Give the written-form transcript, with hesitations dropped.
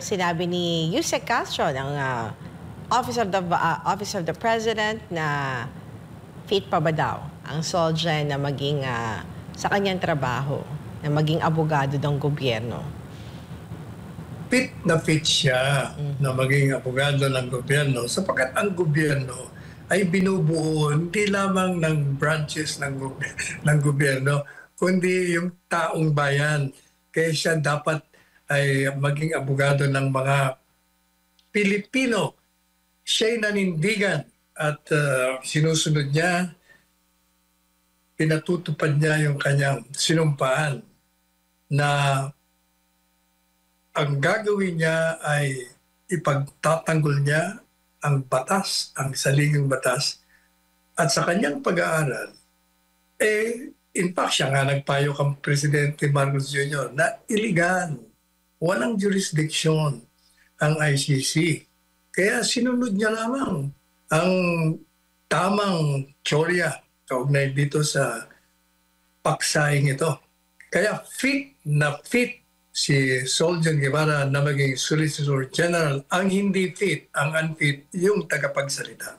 Sinabi ni Yusek Castro ng Office of the President na fit pa ba daw ang Solgen na maging sa kanyang trabaho, na maging abogado ng gobyerno. Fit na fit siya na maging abogado ng gobyerno sapagkat ang gobyerno ay binubuo hindi lamang ng branches ng gobyerno, kundi yung taong bayan. Kaya siya dapat ay maging abogado ng mga Pilipino. Siya'y nanindigan at sinusunod niya, pinatutupad niya yung kanyang sinumpaan na ang gagawin niya ay ipagtatanggol niya ang batas, ang saligang batas. At sa kanyang pag-aaral, in fact, siya nga nagpayo kang Presidente Marcos Jr. na iligan, walang jurisdiction ang ICC. Kaya sinunod niya lamang ang tamang teorya kaugnay dito sa paksahing ito. Kaya fit na fit si Solgen Guevara na maging Solicitor General. Ang hindi fit, ang unfit, yung tagapagsalita.